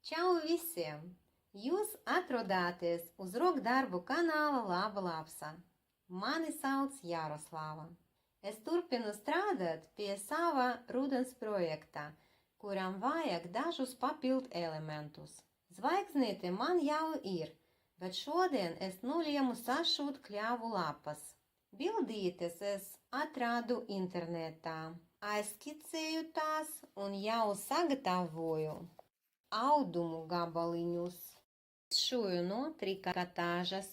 Čau visiem! Jūs atrodaties uz rokdarbu kanāla Laba Lapsa. Mani sauc Jaroslava. Es turpinu strādāt pie sava rudens projekta, kuram vajag dažus papildu elementus. Zvaigznīte man jau ir, bet šodien es nolēmu sašūt kļavu lapas. Bildītes es atradu internetā, aizskicēju tās un jau sagatavoju audumu gabaliņus. Šuju no trikotāžas,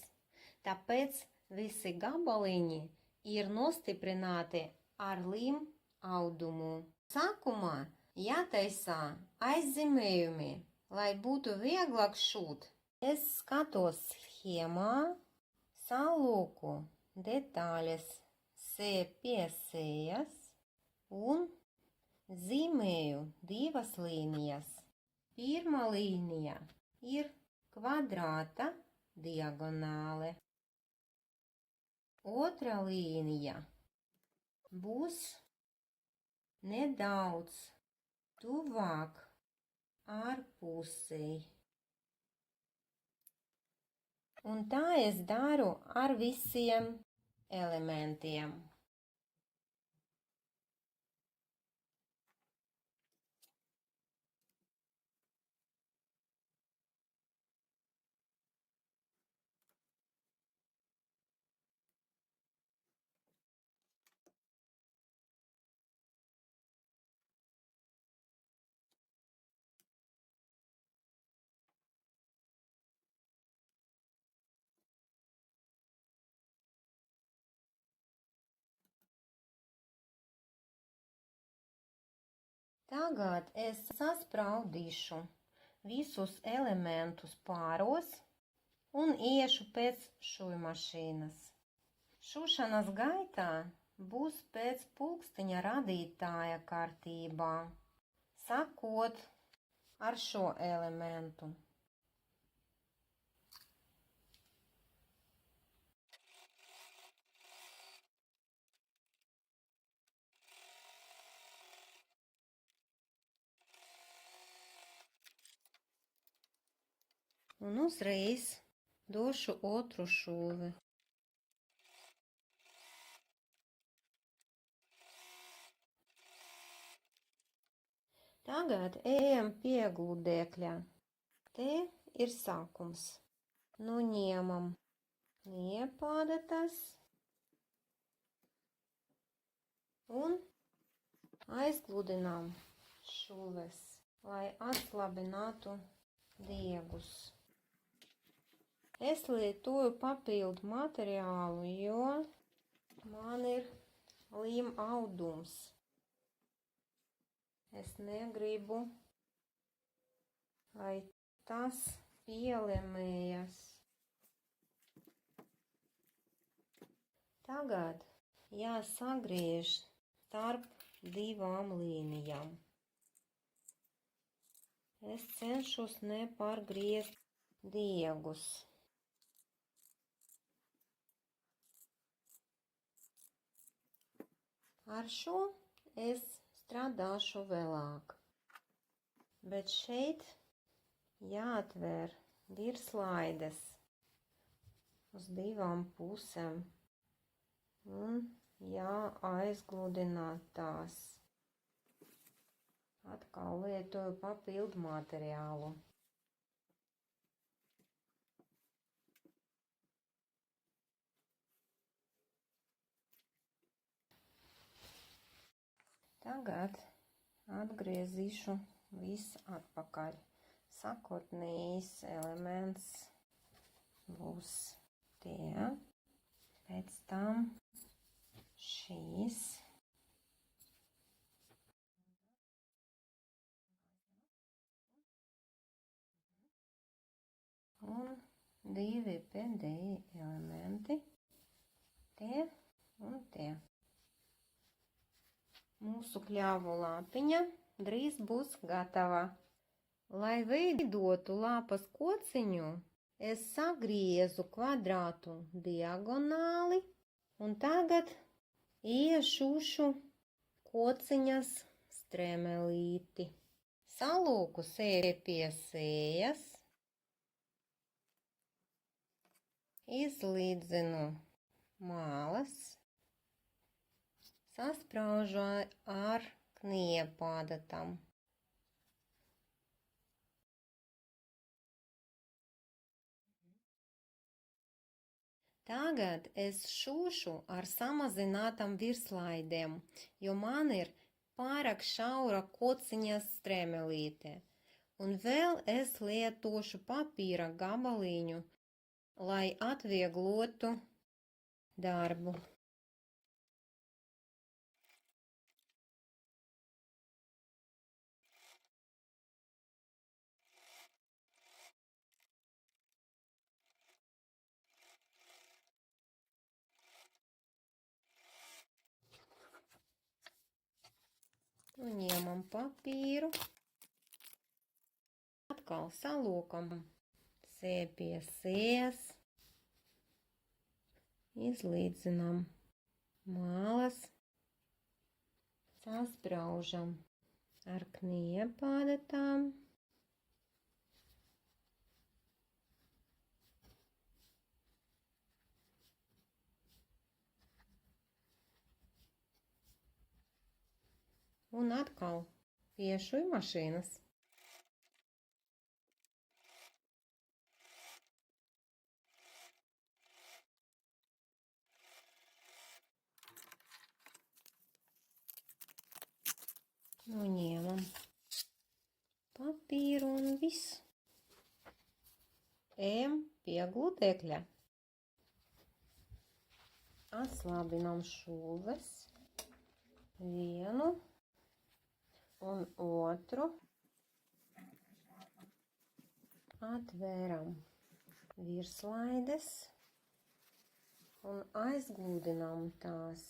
tāpēc visi gabaliņi ir nostiprināti ar lim audumu. Sākumā jātaisa aizzīmējumi, lai būtu vieglāk šūt. Es skatos schēmā, salūku detaļas pie sējas un zīmēju divas līnijas. Pirmā līnija ir kvadrāta diagonāle. Otra līnija būs nedaudz tuvāk ārpusei. Un tā es daru ar visiem elementiem. Tagad es saspraudīšu visus elementus pāros un iešu pēc šujmašīnas. Šūšanas gaitā būs pēc pulksteņa radītāja kārtībā, sakot ar šo elementu. Un uzreiz došu otru šūvi. Tagad ejam pie gludekļa. Te ir sākums. Nu ņemam niepādatas un aizgludinām šuves, lai atslabinātu diegus. Es lietoju papildu materiālu, jo man ir lim audums. Es negribu, lai tas pielemējas. Tagad jāsagriež starp divām līnijām. Es cenšos nepārgriezt diegus. Ar šo es strādāšu vēlāk, bet šeit jāatver virslaides uz divām pusēm un jāaizgludina tās. Atkal lietoju papildu materiālu. Tagad atgriezīšu visu atpakaļ. Sākotnējs elements būs tie, pēc tam šīs. Un divi pēdējie elementi, tie un tie. Mūsu kļavu lapiņa drīz būs gatava. Lai veidotu lapas kociņu, es sagriezu kvadrātu diagonāli un tagad iešūšu kociņas stremelīti. Salūku sēri pie sējas, izlīdzinu malas, saspraužu ar kniepādatam. Tagad es šūšu ar samazinātam virslaidēm, jo man ir pārāk šaura kociņas strēmelīte. Un vēl es lietošu papīra gabaliņu, lai atvieglotu darbu. Un ņemam papīru, atkal salūkam sēri pie sējas, izlīdzinam malas, saspraužam ar kniepādatām. Un atkal pie šujmašīnas. Nu, ņemam papīru un viss. Ejam pie gludekļa. Atslābinām šūves. Vienu un otru. Atvēram virslaides un aizgludinām tās.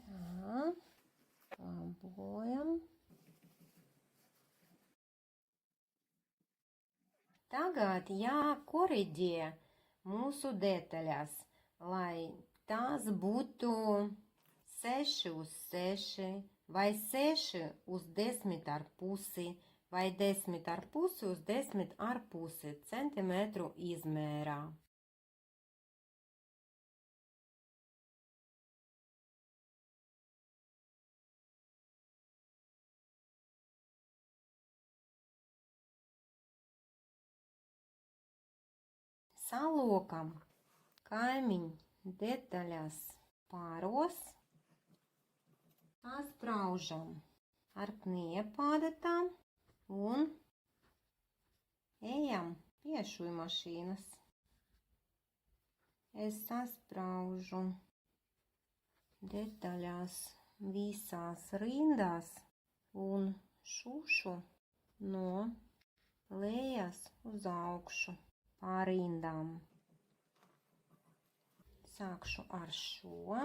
Tā, labojam. Tagad jākoriģē mūsu detaļas, lai tās būtu 6 uz 6 vai 6 uz 10,5 vai 10,5 uz 10,5 centimetru izmērā. Salokam kaimiņu detaļas pāros, saspraužam ar kniepādatām un ejam pie šujmašīnas. Es saspraužu detaļās visās rindās un šūšu no lejas uz augšu. Pārindām. Sākšu ar šo.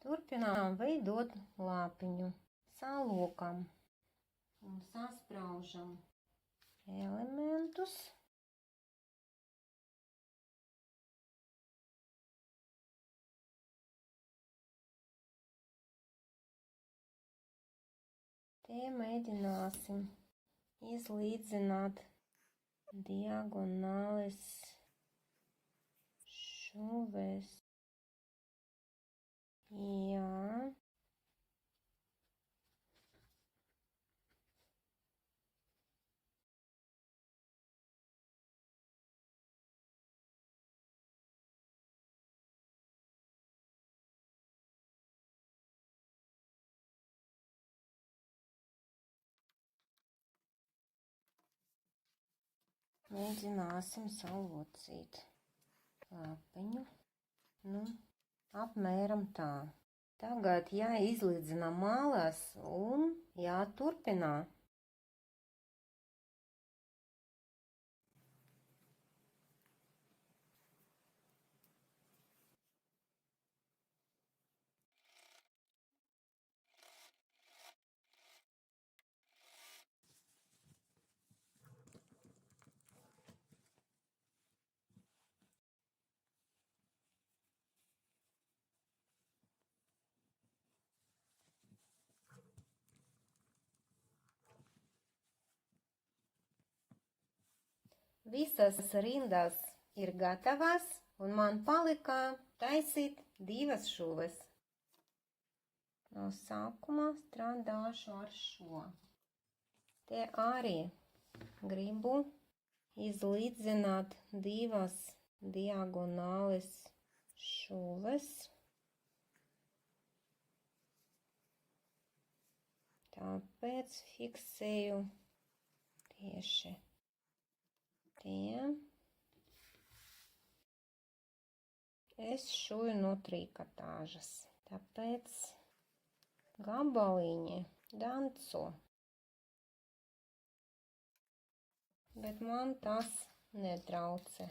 Turpinām veidot lapiņu salokam un saspraužam elementus. Te mēģināsim izlīdzināt diagonāles šuves. Jā. Mēģināsim salocīt lapiņu. Nu, apmēram tā. Tagad jāizlīdzina malas un jāturpinā. Visas rindas ir gatavas, un man palika taisīt 2 šuves. No sākumā strādāšu ar šo. Te arī gribu izlīdzināt 2 diagonāles šuves. Tāpēc fiksēju tieši tie. Es šuju no trikotāžas, tāpēc gabaliņi danco. Bet man tas netraucē.